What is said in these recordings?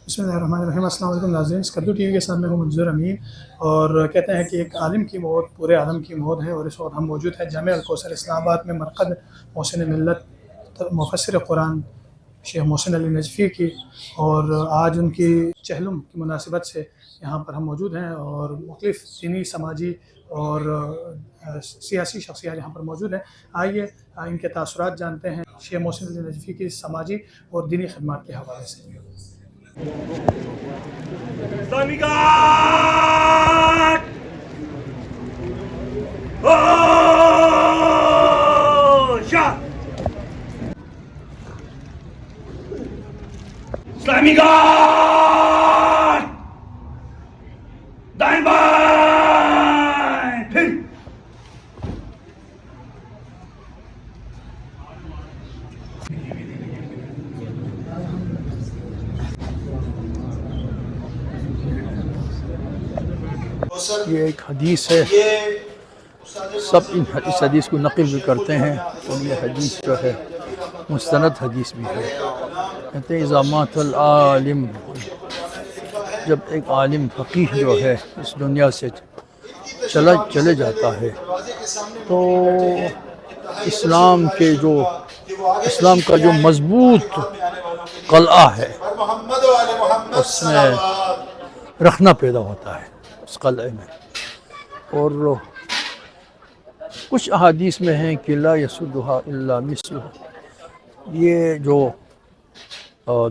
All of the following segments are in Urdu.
بسم اللہ الرحمن الرحیم۔ السلام علیکم ناظرین، اسکردو ٹی وی کے ساتھ میں ہوں منظور امین، اور کہتے ہیں کہ ایک عالم کی موت پورے عالم کی موت ہے، اور اس وقت ہم موجود ہیں جامع الکوثر اسلام آباد میں، مرقد محسن ملت مفسر قرآن شیخ محسن علی نجفی کی، اور آج ان کی چہلم کی مناسبت سے یہاں پر ہم موجود ہیں، اور مختلف دینی، سماجی اور سیاسی شخصیات یہاں پر موجود ہیں۔ آئیے ان کے تاثرات جانتے ہیں شیخ محسن علی نجفی کی سماجی اور دینی خدمات کے حوالے سے۔ اسلامی گارڈ ہوشیار! اسلامی گارڈ دائیں بائیں پھر! یہ ایک حدیث ہے، سب اس حدیث کو نقل بھی کرتے ہیں، اور یہ حدیث جو ہے مستند حدیث بھی ہے۔ کہتے ہیں اذا مات العالم، جب ایک عالم فقیہ جو ہے اس دنیا سے چلے جاتا ہے، تو اسلام کا جو مضبوط قلعہ ہے اس میں رکھنا پیدا ہوتا ہے، اس قلعے میں۔ اور کچھ احادیث میں ہیں کہ لا یسدھا الا مثلہ، یہ جو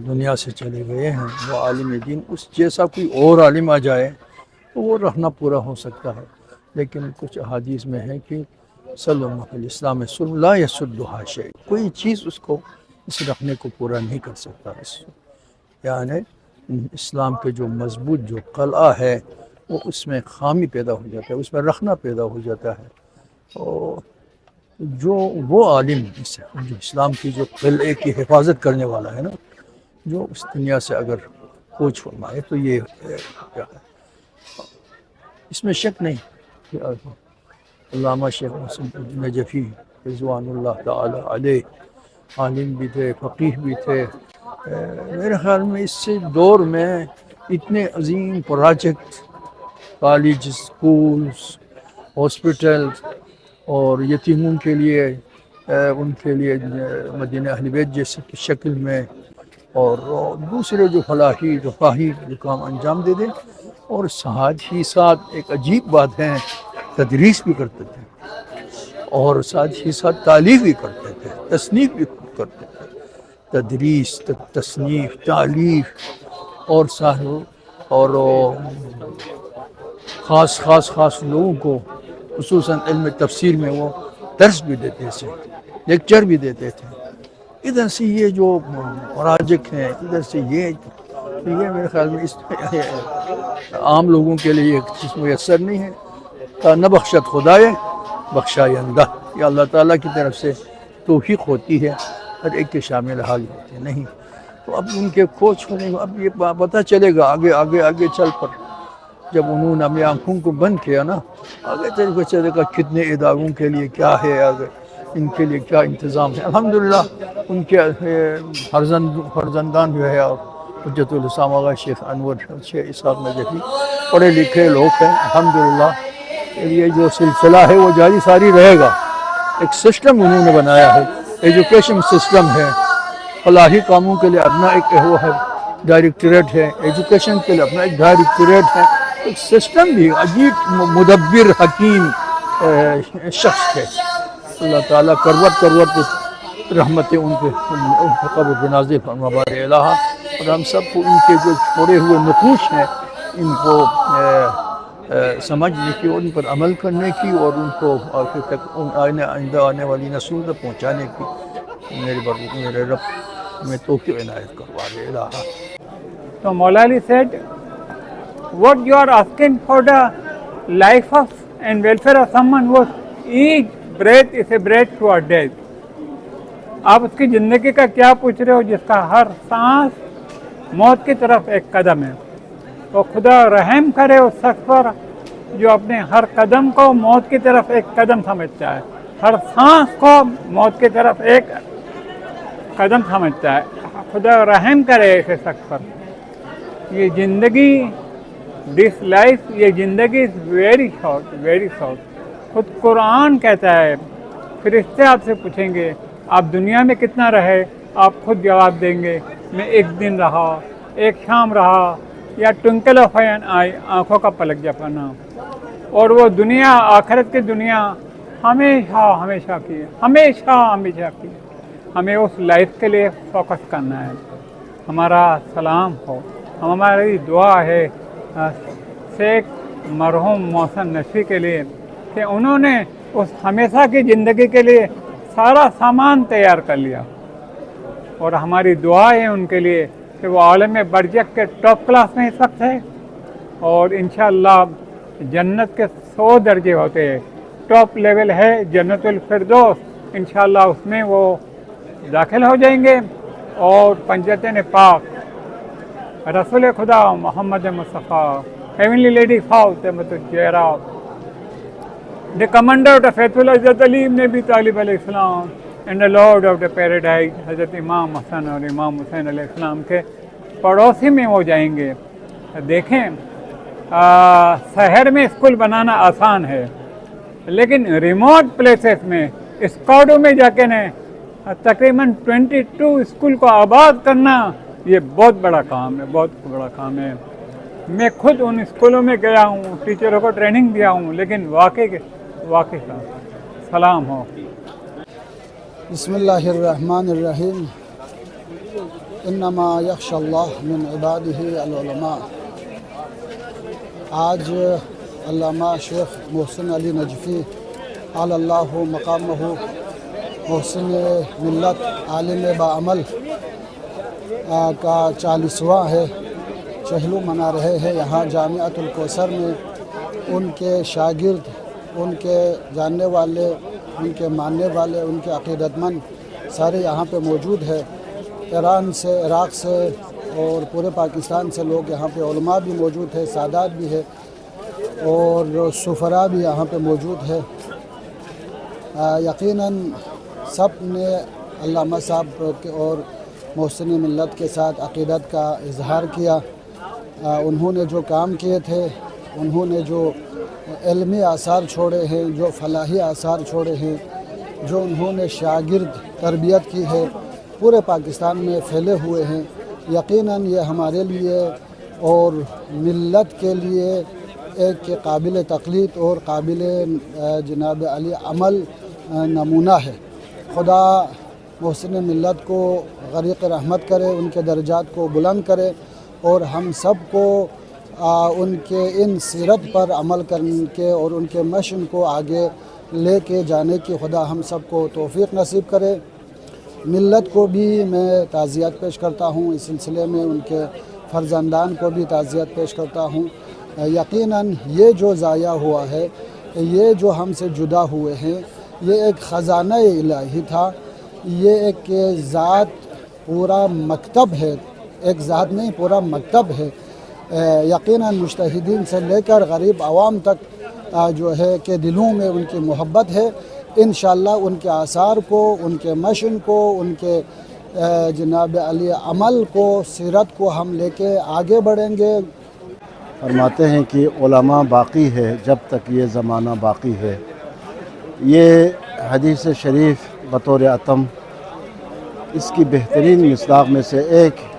دنیا سے چلے گئے ہیں وہ عالم دین، اس جیسا کوئی اور عالم آ جائے تو وہ رہنا پورا ہو سکتا ہے، لیکن کچھ احادیث میں ہے کہ صلی اللہ علیہ الاسلام لا یسدھا شیء، کوئی چیز اس کو اس رکھنے کو پورا نہیں کر سکتا۔ یعنی اسلام کے جو مضبوط جو قلعہ ہے وہ اس میں خامی پیدا ہو جاتا ہے، اس میں رکھنا پیدا ہو جاتا ہے۔ اور جو وہ عالم جو اسلام کی جو قلعے کی حفاظت کرنے والا ہے نا، جو اس دنیا سے اگر کوچ فرمائے تو یہ کیا ہے، اس میں شک نہیں کہ علامہ شیخ محسن نجفی رضوان اللہ تعالی علیہ عالم بھی تھے، فقیہ بھی تھے۔ میرے خیال میں اس سے دور میں اتنے عظیم پروجیکٹ، کالج، اسکولز، ہاسپٹل اور یتیموں کے لیے ان کے لیے مدینہ اہل بیت جیسے کی شکل میں، اور دوسرے جو فلاحی رفاہی جو کام انجام دے دیں، اور ساتھ ہی ساتھ ایک عجیب بات ہے، تدریس بھی کرتے تھے، اور ساتھ ہی ساتھ تعلیف بھی کرتے تھے، تصنیف بھی کرتے تھے۔ تدریس، تصنیف، تعلیف، اور خاص لوگوں کو خصوصاً علم تفسیر میں وہ درس بھی دیتے تھے، لیکچر بھی دیتے تھے۔ ادھر سے یہ جو مراجع ہیں، ادھر سے یہ میرے خیال میں اس عام لوگوں کے لیے ایک چیز میسر نہیں ہے۔ نہ بخشت خدائے بخشائندہ، یہ اللہ تعالیٰ کی طرف سے توفیق ہوتی ہے، ہر ایک کے شامل حال ہوتے نہیں۔ تو اب ان کے کوچ ہونے کو اب یہ پتہ چلے گا آگے چل پر، جب انہوں نے اپنی آنکھوں کو بند کیا نا، آگے چلے گا کتنے اداروں کے لیے کیا ہے، آگے ان کے لیے کیا انتظام ہے۔ الحمدللہ ان کے فرزندان جو ہے حجت الاسلام آغا شیخ انور شیخ اسحاق نجفی پڑھے لکھے لوگ ہیں، الحمدللہ۔ یہ جو سلسلہ ہے وہ جاری ساری رہے گا۔ ایک سسٹم انہوں نے بنایا ہے، ایجوکیشن سسٹم ہے، فلاحی کاموں کے لیے اپنا ایک وہ ہے ڈائریکٹریٹ ہے، ایجوکیشن کے لیے اپنا ایک ڈائریکٹریٹ ہے، ایک سسٹم بھی عجیب مدبر حکیم شخص ہے۔ اللہ تعالیٰ کروٹ رحمتیں ان کے قبر پہ نازل فرما بار الہ، اور ہم سب کو ان کے جو چھوڑے ہوئے نقوش ہیں ان کو سمجھنے کی، اور ان پر عمل کرنے کی، اور ان کو آخر تک آئندہ آنے والی نسلوں تک پہنچانے کی میرے رب میں توفیق عنایت کروا دے الہ۔ So Maulana said, what you are asking for the life of and welfare of someone whose each breath is a breath toward death. آپ اس کی زندگی کا کیا پوچھ رہے ہو جس کا ہر سانس موت کی طرف ایک قدم ہے؟ تو خدا رحم کرے اس شخص پر جو اپنے ہر قدم کو موت کی طرف ایک قدم سمجھتا ہے، ہر سانس کو موت کی طرف ایک قدم سمجھتا ہے۔ خدا رحم کرے ایسے شخص پر۔ یہ زندگی دس لائف یہ زندگی از ویری شارٹ. خود قرآن کہتا ہے فرشتے آپ سے پوچھیں گے آپ دنیا میں کتنا رہے, آپ خود جواب دیں گے میں ایک دن رہا, ایک شام رہا, یا ٹوئنکل آف این آئی آنکھوں کا پلک جھپکنا. اور وہ دنیا آخرت کی دنیا ہمیشہ کی ہے. ہمیں اس لائف کے لیے فوکس کرنا ہے. ہمارا سلام ہو, ہماری دعا ہے شیخ مرحوم محسن نشفی کے لیے کہ انہوں نے اس ہمیشہ کی زندگی کے لیے سارا سامان تیار کر لیا, اور ہماری دعا ہے ان کے لیے کہ وہ عالم برزخ کے ٹاپ کلاس میں اس وقت ہے, اور انشاءاللہ جنت کے 100 درجے ہوتے ہیں. ٹاپ لیول ہے جنت الفردوس, انشاءاللہ اس میں وہ داخل ہو جائیں گے. اور پنجتین پاک رسول خدا Muhammad Mustafa heavenly lady Fatima الزہرا the commander of the faithful حضرت علی ابن ابی طالب علیہ السلام and the lord of the paradise حضرت امام حسن اور امام حسین علیہ السلام کے پڑوسی میں وہ جائیں گے. دیکھیں شہر میں اسکول بنانا آسان ہے, لیکن ریموٹ پلیسز میں اسکاڈو میں جا کے تقریباً 22 اسکول کو آباد کرنا یہ بہت بڑا کام ہے. میں خود ان اسکولوں میں گیا ہوں, ٹیچروں کو ٹریننگ دیا ہوں, لیکن واقعی کا سلام ہو. بسم اللہ الرحمن الرحیم. انما یخشی اللہ من عبادہ العلماء. آج علامہ شیخ محسن علی نجفی علی اللہ مقامہ محسن ملت عالم باعمل کا 40واں ہے. چہلو منا رہے ہیں یہاں جامعۃ الکوثر میں. ان کے شاگرد, ان کے جاننے والے, ان کے ماننے والے, ان کے عقیدت مند سارے یہاں پہ موجود ہے. ایران سے, عراق سے اور پورے پاکستان سے لوگ یہاں پہ علماء بھی موجود ہے, سادات بھی ہے, اور سفراء بھی یہاں پہ موجود ہے. یقیناً سب نے علامہ صاحب اور محسن ملت کے ساتھ عقیدت کا اظہار کیا. انہوں نے جو کام کیے تھے, انہوں نے جو علمی آثار چھوڑے ہیں, جو فلاحی آثار چھوڑے ہیں, جو انہوں نے شاگرد تربیت کی ہے, پورے پاکستان میں پھیلے ہوئے ہیں. یقیناً یہ ہمارے لیے اور ملت کے لیے ایک قابل تقلید اور قابل جناب علی عمل نمونہ ہے. خدا محسن ملت کو غریق رحمت کرے, ان کے درجات کو بلند کرے, اور ہم سب کو ان کے ان سیرت پر عمل کرنے کے اور ان کے مشن کو آگے لے کے جانے کی خدا ہم سب کو توفیق نصیب کرے. ملت کو بھی میں تعزیت پیش کرتا ہوں, اس سلسلے میں ان کے فرزندان کو بھی تعزیت پیش کرتا ہوں. یقیناً یہ جو ضائع ہوا ہے, یہ جو ہم سے جدا ہوئے ہیں, یہ ایک خزانہ الہی تھا. یہ ایک ذات پورا مکتب ہے, ایک ذات نہیں پورا مکتب ہے. یقیناً مجتہدین سے لے کر غریب عوام تک جو ہے کہ دلوں میں ان کی محبت ہے. انشاءاللہ ان کے آثار کو, ان کے مشن کو, ان کے جناب علی عمل کو, سیرت کو ہم لے کے آگے بڑھیں گے. فرماتے ہیں کہ علماء باقی ہے جب تک یہ زمانہ باقی ہے. یہ حدیث شریف بطور اتم اس کی بہترین مصداق میں سے ایک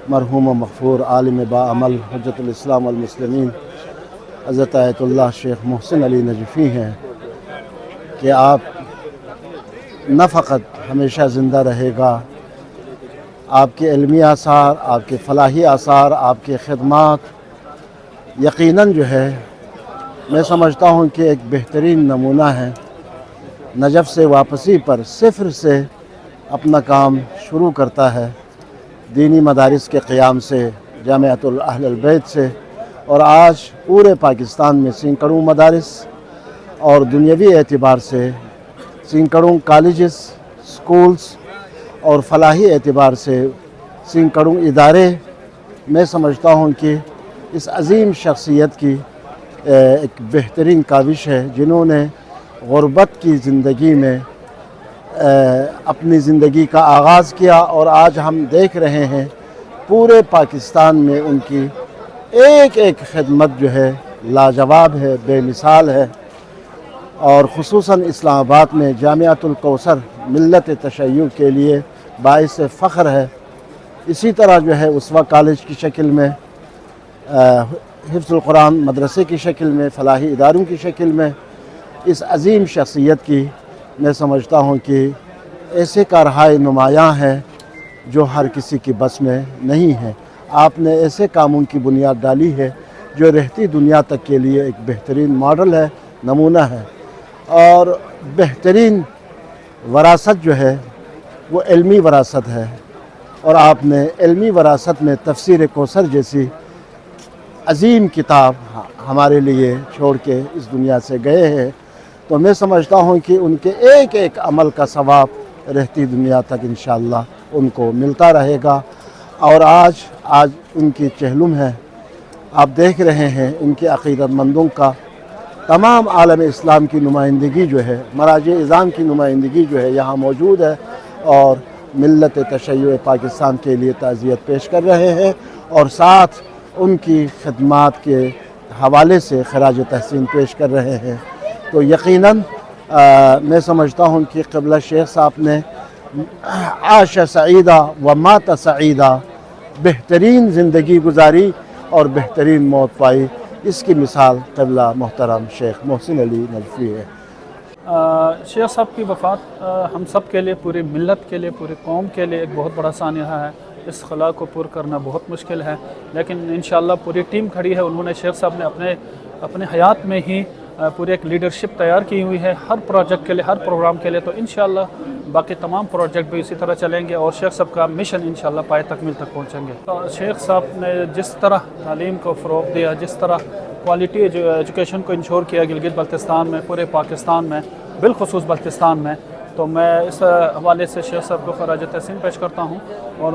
مرحوم و مغفور عالم باعمل حجت الاسلام والمسلمین حضرت آیت اللہ شیخ محسن علی نجفی ہیں کہ آپ نہ فقط ہمیشہ زندہ رہے گا, آپ کے علمی آثار, آپ کے فلاحی آثار, آپ کے خدمات یقیناً جو ہے میں سمجھتا ہوں کہ ایک بہترین نمونہ ہے. نجف سے واپسی پر صفر سے اپنا کام شروع کرتا ہے, دینی مدارس کے قیام سے, جامعۃ اہل البیت سے, اور آج پورے پاکستان میں سینکڑوں مدارس اور دنیاوی اعتبار سے سینکڑوں کالجز, سکولز اور فلاحی اعتبار سے سینکڑوں ادارے. میں سمجھتا ہوں کہ اس عظیم شخصیت کی ایک بہترین کاوش ہے جنہوں نے غربت کی زندگی میں اپنی زندگی کا آغاز کیا, اور آج ہم دیکھ رہے ہیں پورے پاکستان میں ان کی ایک ایک خدمت جو ہے لاجواب ہے، بے مثال ہے، اور خصوصاً اسلام آباد میں جامعۃ الکوثر ملت تشیع کے لیے باعث فخر ہے۔ اسی طرح جو ہے اسوہ کالج کی شکل میں، حفظ القرآن مدرسے کی شکل میں، فلاحی اداروں کی شکل میں اس عظیم شخصیت کی میں سمجھتا ہوں کہ ایسے کارہائے نمایاں ہیں جو ہر کسی کی بس میں نہیں ہے۔ آپ نے ایسے کاموں کی بنیاد ڈالی ہے جو رہتی دنیا تک کے لیے ایک بہترین ماڈل ہے، نمونہ ہے، اور بہترین وراثت جو ہے وہ علمی وراثت ہے، اور آپ نے علمی وراثت میں تفسیر کوثر جیسی عظیم کتاب ہمارے لیے چھوڑ کے اس دنیا سے گئے ہیں، تو میں سمجھتا ہوں کہ ان کے ایک ایک عمل کا ثواب رہتی دنیا تک انشاءاللہ ان کو ملتا رہے گا۔ اور آج ان کی چہلم ہے، آپ دیکھ رہے ہیں ان کے عقیدت مندوں کا تمام عالم اسلام کی نمائندگی جو ہے، مراجع اعظام کی نمائندگی جو ہے یہاں موجود ہے، اور ملت تشیع پاکستان کے لیے تعزیت پیش کر رہے ہیں، اور ساتھ ان کی خدمات کے حوالے سے خراج تحسین پیش کر رہے ہیں۔ تو یقیناً میں سمجھتا ہوں کہ قبلہ شیخ صاحب نے عاش سعیدہ و مات سعیدہ، بہترین زندگی گزاری اور بہترین موت پائی، اس کی مثال قبلہ محترم شیخ محسن علی نجفی ہے۔ شیخ صاحب کی وفات ہم سب کے لیے، پوری ملت کے لیے، پوری قوم کے لیے ایک بہت بڑا سانحہ ہے۔ اس خلا کو پور کرنا بہت مشکل ہے، لیکن انشاءاللہ پوری ٹیم کھڑی ہے۔ انہوں نے شیخ صاحب نے اپنے حیات میں ہی پوری ایک لیڈرشپ تیار کی ہوئی ہے ہر پروجیکٹ کے لیے، ہر پروگرام کے لیے، تو انشاءاللہ باقی تمام پروجیکٹ بھی اسی طرح چلیں گے، اور شیخ صاحب کا مشن انشاءاللہ پائے تکمیل تک پہنچیں گے۔ تو شیخ صاحب نے جس طرح تعلیم کو فروغ دیا، جس طرح کوالٹی ایجوکیشن کو انشور کیا گلگت بلتستان میں، پورے پاکستان میں، بالخصوص بلتستان میں، تو میں اس حوالے سے شیخ صاحب کو خراج تحسین پیش کرتا ہوں، اور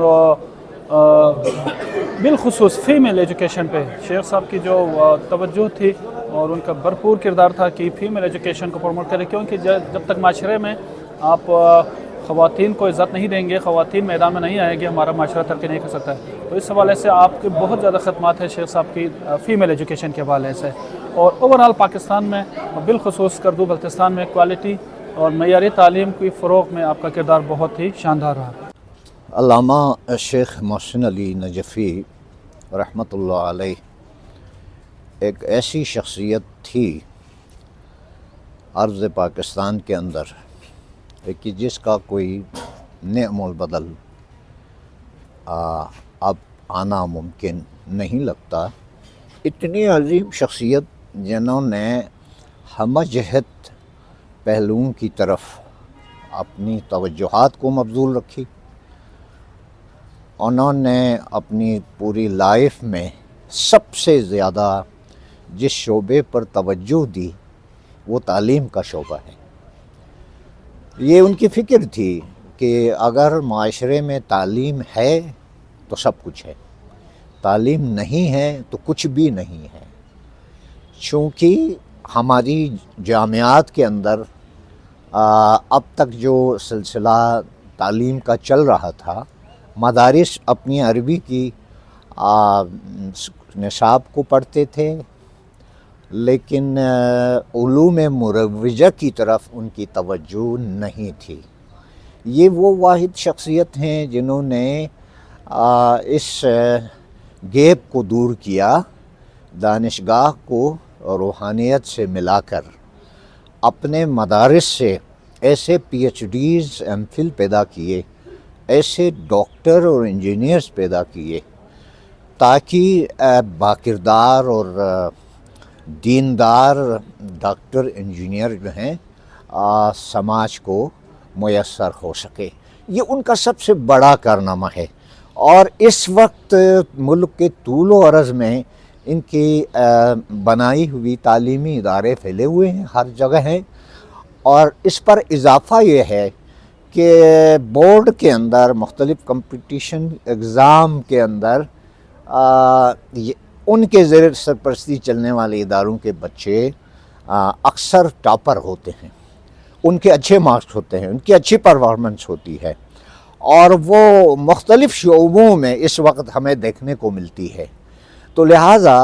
بالخصوص فیمیل ایجوکیشن پہ شیخ صاحب کی جو توجہ تھی اور ان کا بھرپور کردار تھا کہ فیمیل ایجوکیشن کو پروموٹ کرے، کیونکہ جب تک معاشرے میں آپ خواتین کو عزت نہیں دیں گے، خواتین میدان میں نہیں آئیں گے، ہمارا معاشرہ ترقی نہیں کر سکتا ہے۔ تو اس حوالے سے آپ کے بہت زیادہ خدمات ہیں شیخ صاحب کی فیمیل ایجوکیشن کے حوالے سے، اور اوورآل پاکستان میں بالخصوص کردو بلتستان میں کوالٹی اور معیاری تعلیم کی فروغ میں آپ کا کردار بہت ہی شاندار رہا۔ علامہ شیخ محسن علی نجفی رحمۃ اللہ علیہ ایک ایسی شخصیت تھی عرض پاکستان کے اندر کہ جس کا کوئی نعم البدل اب آنا ممکن نہیں لگتا۔ اتنی عظیم شخصیت جنہوں نے ہمہ جہت پہلوؤں کی طرف اپنی توجہات کو مبذول رکھی، انہوں نے اپنی پوری لائف میں سب سے زیادہ جس شعبے پر توجہ دی وہ تعلیم کا شعبہ ہے۔ یہ ان کی فکر تھی کہ اگر معاشرے میں تعلیم ہے تو سب کچھ ہے، تعلیم نہیں ہے تو کچھ بھی نہیں ہے۔ چونکہ ہماری جامعات کے اندر اب تک جو سلسلہ تعلیم کا چل رہا تھا، مدارس اپنی عربی کی نصاب کو پڑھتے تھے، لیکن علوم مروجہ کی طرف ان کی توجہ نہیں تھی۔ یہ وہ واحد شخصیت ہیں جنہوں نے اس گیپ کو دور کیا، دانشگاہ کو روحانیت سے ملا کر اپنے مدارس سے ایسے PhDs, MPhil پیدا کیے، ایسے ڈاکٹر اور انجینئرز پیدا کیے، تاکہ باکردار اور دیندار ڈاکٹر انجینئر جو ہیں سماج کو میسر ہو سکے۔ یہ ان کا سب سے بڑا کارنامہ ہے، اور اس وقت ملک کے طول و عرض میں ان کی بنائی ہوئی تعلیمی ادارے پھیلے ہوئے ہیں، ہر جگہ ہیں۔ اور اس پر اضافہ یہ ہے کہ بورڈ کے اندر مختلف کمپٹیشن ایگزام کے اندر ان کے زیر سرپرستی چلنے والے اداروں کے بچے اکثر ٹاپر ہوتے ہیں، ان کے اچھے مارکس ہوتے ہیں، ان کی اچھی پرفارمنس ہوتی ہے، اور وہ مختلف شعبوں میں اس وقت ہمیں دیکھنے کو ملتی ہے. تو لہٰذا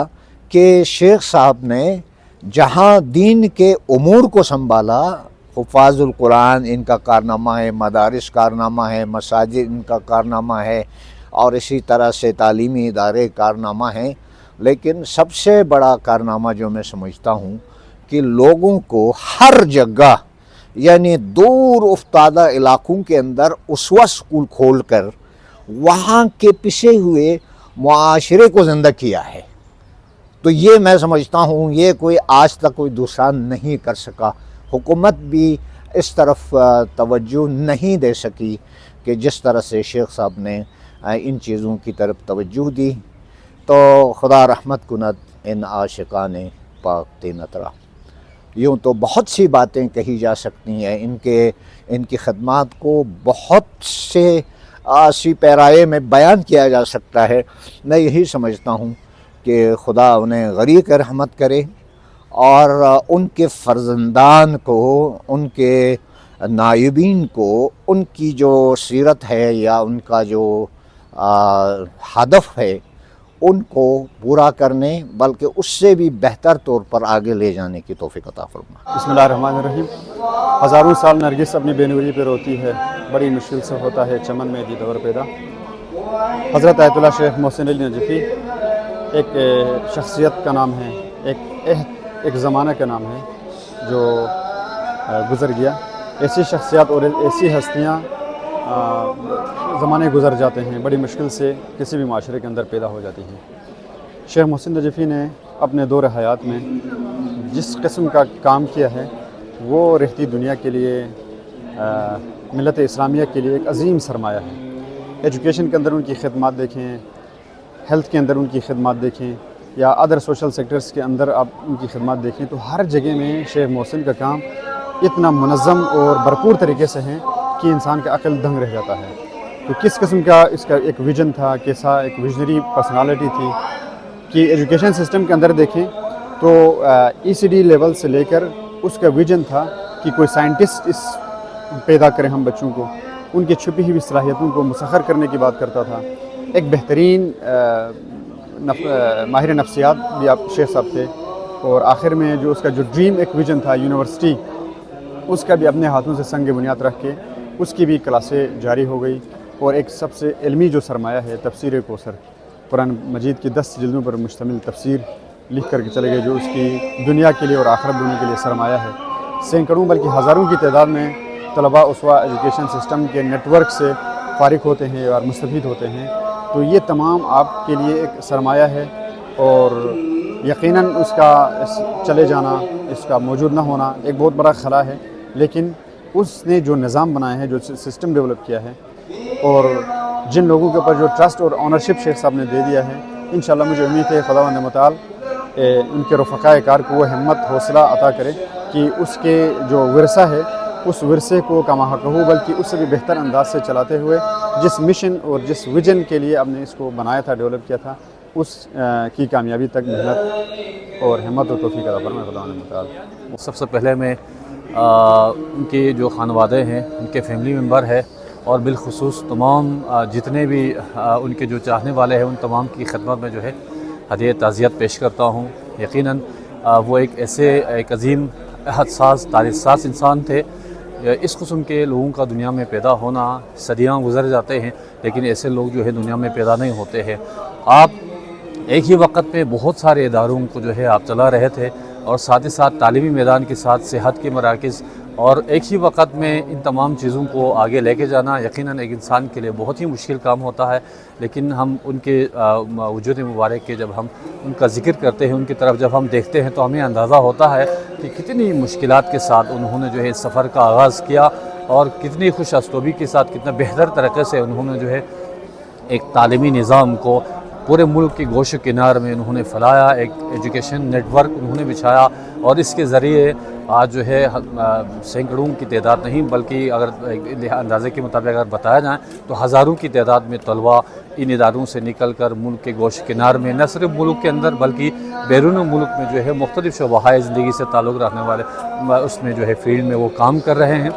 کہ شیخ صاحب نے جہاں دین کے امور کو سنبھالا، حفاظ القرآن ان کا کارنامہ ہے، مدارس کارنامہ ہے، مساجد ان کا کارنامہ ہے، اور اسی طرح سے تعلیمی ادارے کارنامہ ہیں، لیکن سب سے بڑا کارنامہ جو میں سمجھتا ہوں کہ لوگوں کو ہر جگہ، یعنی دور افتادہ علاقوں کے اندر اسوہ اسکول کھول کر وہاں کے پسے ہوئے معاشرے کو زندہ کیا ہے. تو یہ میں سمجھتا ہوں یہ کوئی آج تک کوئی دوسرا نہیں کر سکا. حکومت بھی اس طرف توجہ نہیں دے سکی کہ جس طرح سے شیخ صاحب نے ان چیزوں کی طرف توجہ دی. تو خدا رحمت کند ان عاشقان پاک تینترا. یوں تو بہت سی باتیں کہی جا سکتی ہیں، ان کی خدمات کو بہت سے سی پیرائے میں بیان کیا جا سکتا ہے. میں یہی سمجھتا ہوں کہ خدا انہیں غریق رحمت کرے اور ان کے فرزندان کو، ان کے نائبین کو، ان کی جو سیرت ہے یا ان کا جو ہدف ہے ان کو پورا کرنے، بلکہ اس سے بھی بہتر طور پر آگے لے جانے کی توفیق عطا فرما. بسم اللہ الرحمن الرحیم. ہزاروں سال نرگس اپنی بے نوری پہ روتی ہے، بڑی مشکل سے ہوتا ہے چمن میں دیدور پیدا. حضرت آیت اللہ شیخ محسن علی نجفی ایک شخصیت کا نام ہے، ایک زمانہ کا نام ہے جو گزر گیا. ایسی شخصیات اور ایسی ہستیاں زمانے گزر جاتے ہیں، بڑی مشکل سے کسی بھی معاشرے کے اندر پیدا ہو جاتی ہیں. شیخ محسن نجفی نے اپنے دور حیات میں جس قسم کا کام کیا ہے وہ رہتی دنیا کے لیے، ملت اسلامیہ کے لیے ایک عظیم سرمایہ ہے. ایجوکیشن کے اندر ان کی خدمات دیکھیں، ہیلتھ کے اندر ان کی خدمات دیکھیں، یا ادر سوشل سیکٹرز کے اندر آپ ان کی خدمات دیکھیں، تو ہر جگہ میں شیخ محسن کا کام اتنا منظم اور بھرپور طریقے سے ہے کہ انسان کا عقل دنگ رہ جاتا ہے. تو کس قسم کا اس کا ایک ویژن تھا، کیسا ایک ویژنری پرسنالٹی تھی کہ ایجوکیشن سسٹم کے اندر دیکھیں تو ECD لیول سے لے کر اس کا ویژن تھا کہ کوئی سائنٹسٹ پیدا کریں ہم بچوں کو، ان کی چھپی ہوئی صلاحیتوں کو مسخر کرنے کی بات کرتا تھا. ایک بہترین ماہر نفسیات بھی آپ شیخ صاحب تھے، اور آخر میں جو اس کا جو ڈریم ایک ویژن تھا یونیورسٹی، اس کا بھی اپنے ہاتھوں سے سنگ بنیاد رکھ کے اس کی بھی کلاسیں جاری ہو گئی. اور ایک سب سے علمی جو سرمایہ ہے تفسیر کوثر، قرآن مجید کی 10 جلدوں پر مشتمل تفسیر لکھ کر کے چلے گئے، جو اس کی دنیا کے لیے اور آخرت دونوں کے لیے سرمایہ ہے. سینکڑوں بلکہ ہزاروں کی تعداد میں طلباء اسوہ ایجوکیشن سسٹم کے نیٹ ورک سے فارغ ہوتے ہیں اور مستفید ہوتے ہیں. تو یہ تمام آپ کے لیے ایک سرمایہ ہے، اور یقیناً اس کا چلے جانا، اس کا موجود نہ ہونا ایک بہت بڑا خلا ہے. لیکن اس نے جو نظام بنایا ہے، جو سسٹم ڈیولپ کیا ہے، اور جن لوگوں کے اوپر جو ٹرسٹ اور آنرشپ شیخ صاحب نے دے دیا ہے، انشاءاللہ مجھے امید ہے خداوند متعال ان کے رفقائے کار کو وہ ہمت حوصلہ عطا کرے کہ اس کے جو ورثہ ہے اس ورثے کو کما حق ہو، بلکہ اس سے بھی بہتر انداز سے چلاتے ہوئے جس مشن اور جس ویژن کے لیے آپ نے اس کو بنایا تھا، ڈیولپ کیا تھا، اس کی کامیابی تک محنت اور ہمت و توفیق عطا فرمائے خداوند متعال. سب سے پہلے میں ان کے جو خانوادے ہیں، ان کے فیملی ممبر ہے، اور بالخصوص تمام جتنے بھی ان کے جو چاہنے والے ہیں، ان تمام کی خدمت میں جو ہے ہدیہ تعزیت پیش کرتا ہوں. یقیناً وہ ایک عظیم حساس تاریخ ساز انسان تھے. اس قسم کے لوگوں کا دنیا میں پیدا ہونا، صدیاں گزر جاتے ہیں لیکن ایسے لوگ جو ہے دنیا میں پیدا نہیں ہوتے ہیں. آپ ایک ہی وقت پہ بہت سارے اداروں کو جو ہے آپ چلا رہے تھے، اور ساتھ ہی ساتھ تعلیمی میدان کے ساتھ صحت کے مراکز، اور ایک ہی وقت میں ان تمام چیزوں کو آگے لے کے جانا یقیناً ایک انسان کے لیے بہت ہی مشکل کام ہوتا ہے. لیکن ہم ان کے وجود مبارک کے جب ہم ان کا ذکر کرتے ہیں، ان کی طرف جب ہم دیکھتے ہیں تو ہمیں اندازہ ہوتا ہے کہ کتنی مشکلات کے ساتھ انہوں نے جو ہے اس سفر کا آغاز کیا، اور کتنی خوش اسلوبی کے ساتھ، کتنا بہتر طریقے سے انہوں نے جو ہے ایک تعلیمی نظام کو پورے ملک کی گوش و کنار میں انہوں نے پھیلایا. ایک ایجوکیشن نیٹ ورک انہوں نے بچھایا، اور اس کے ذریعے آج جو ہے سینکڑوں کی تعداد نہیں بلکہ اگر اندازے کے مطابق اگر بتایا جائیں تو ہزاروں کی تعداد میں طلباء ان اداروں سے نکل کر ملک کے گوش کنار میں، نہ صرف ملک کے اندر بلکہ بیرون ملک میں جو ہے مختلف شعبۂ زندگی سے تعلق رکھنے والے اس میں جو ہے فیلڈ میں وہ کام کر رہے ہیں.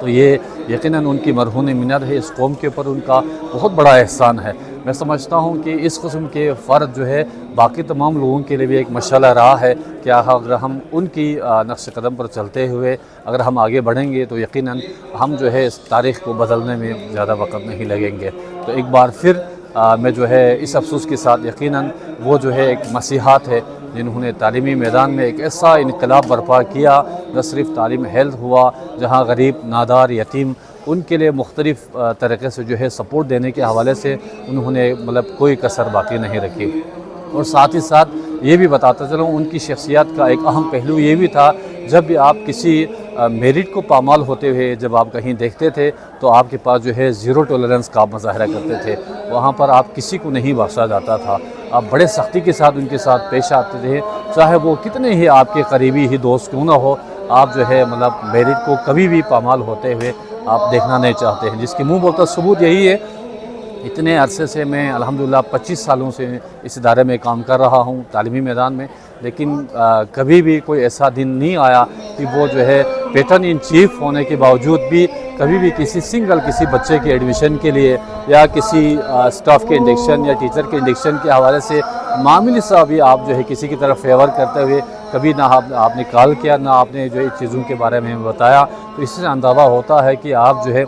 تو یہ یقیناً ان کی مرہون منت ہے، اس قوم کے اوپر ان کا بہت بڑا احسان ہے۔ میں سمجھتا ہوں کہ اس قسم کے فرد جو ہے باقی تمام لوگوں کے لیے بھی ایک مشعلہ راہ ہے کہ اگر ہم ان کی نقش قدم پر چلتے ہوئے اگر ہم آگے بڑھیں گے تو یقیناً ہم جو ہے اس تاریخ کو بدلنے میں زیادہ وقت نہیں لگیں گے۔ تو ایک بار پھر میں جو ہے اس افسوس کے ساتھ یقیناً وہ جو ہے ایک مسیحات ہے جنہوں نے تعلیمی میدان میں ایک ایسا انقلاب برپا کیا، نہ صرف تعلیم ہیلتھ ہوا جہاں غریب، نادار، یتیم ان کے لیے مختلف طریقے سے جو ہے سپورٹ دینے کے حوالے سے انہوں نے کوئی کسر باقی نہیں رکھی۔ اور ساتھ ہی ساتھ یہ بھی بتاتا چلوں ان کی شخصیت کا ایک اہم پہلو یہ بھی تھا، جب بھی آپ کسی میرٹ کو پامال ہوتے ہوئے جب آپ کہیں دیکھتے تھے تو آپ کے پاس جو ہے زیرو ٹولرنس کا آپ مظاہرہ کرتے تھے، وہاں پر آپ کسی کو نہیں بخشا جاتا تھا، آپ بڑے سختی کے ساتھ ان کے ساتھ پیش آتے تھے، چاہے وہ کتنے ہی آپ کے قریبی ہی دوست کیوں نہ ہو، آپ جو ہے میرٹ کو کبھی بھی پامال ہوتے ہوئے آپ دیکھنا نہیں چاہتے ہیں، جس کی منہ بولتا ثبوت یہی ہے۔ اتنے عرصے سے میں الحمدللہ 25 سالوں سے اس ادارے میں کام کر رہا ہوں تعلیمی میدان میں، لیکن کبھی بھی کوئی ایسا دن نہیں آیا کہ وہ جو ہے پیٹرن ان چیف ہونے کے باوجود بھی کبھی بھی کسی بچے کے ایڈمیشن کے لیے یا کسی سٹاف کے انڈکشن یا ٹیچر کے انڈکشن کے حوالے سے معمولی سا بھی آپ جو ہے کسی کی طرف فیور کرتے ہوئے کبھی نہ آپ نے کال کیا، نہ آپ نے جو ہے چیزوں کے بارے میں بتایا۔ تو اس سے اندازہ ہوتا ہے کہ آپ جو ہے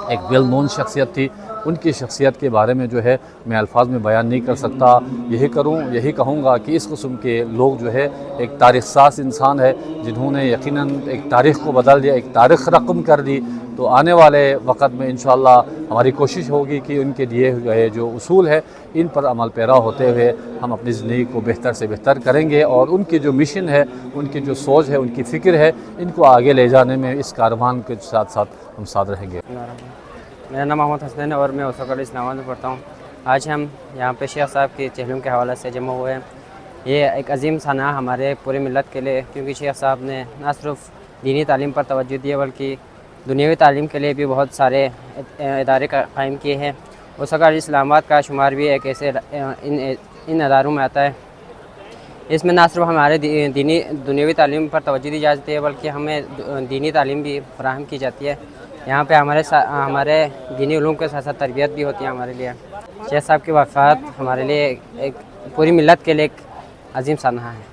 ایک ویل نون شخصیت تھی۔ ان کی شخصیت کے بارے میں جو ہے میں الفاظ میں بیان نہیں کر سکتا، یہی کہوں گا کہ اس قسم کے لوگ جو ہے ایک تاریخ ساز انسان ہے جنہوں نے یقیناً ایک تاریخ کو بدل دیا، ایک تاریخ رقم کر دی۔ تو آنے والے وقت میں انشاءاللہ ہماری کوشش ہوگی کہ ان کے دیے ہوئے جو اصول ہے ان پر عمل پیرا ہوتے ہوئے ہم اپنی زندگی کو بہتر سے بہتر کریں گے، اور ان کی جو مشن ہے، ان کی جو سوچ ہے، ان کی فکر ہے، ان کو آگے لے جانے میں اس کاروان کے ساتھ ساتھ ہم ساتھ رہیں گے۔ میرا نام محمد حسن ہے اور میں اوسط اسلام آباد میں پڑھتا ہوں۔ آج ہم یہاں پہ شیخ صاحب کی چہلم کے حوالے سے جمع ہوئے ہیں۔ یہ ایک عظیم سانحہ ہمارے پوری ملت کے لیے، کیونکہ شیخ صاحب نے نہ صرف دینی تعلیم پر توجہ دی بلکہ دنیاوی تعلیم کے لیے بھی بہت سارے ادارے قائم کیے ہیں۔ اوسط اسلام آباد کا شمار بھی ایک ایسے ان اداروں میں آتا ہے۔ اس میں نہ صرف ہمارے دنیاوی تعلیم پر توجہ دی جاتی ہے بلکہ ہمیں دینی تعلیم بھی فراہم کی جاتی ہے۔ یہاں پہ ہمارے دینی علوم کے ساتھ ساتھ تربیت بھی ہوتی ہے ہمارے لیے۔ شیخ صاحب کی وفات ہمارے لیے ایک پوری ملت کے لیے ایک عظیم سانحہ ہے۔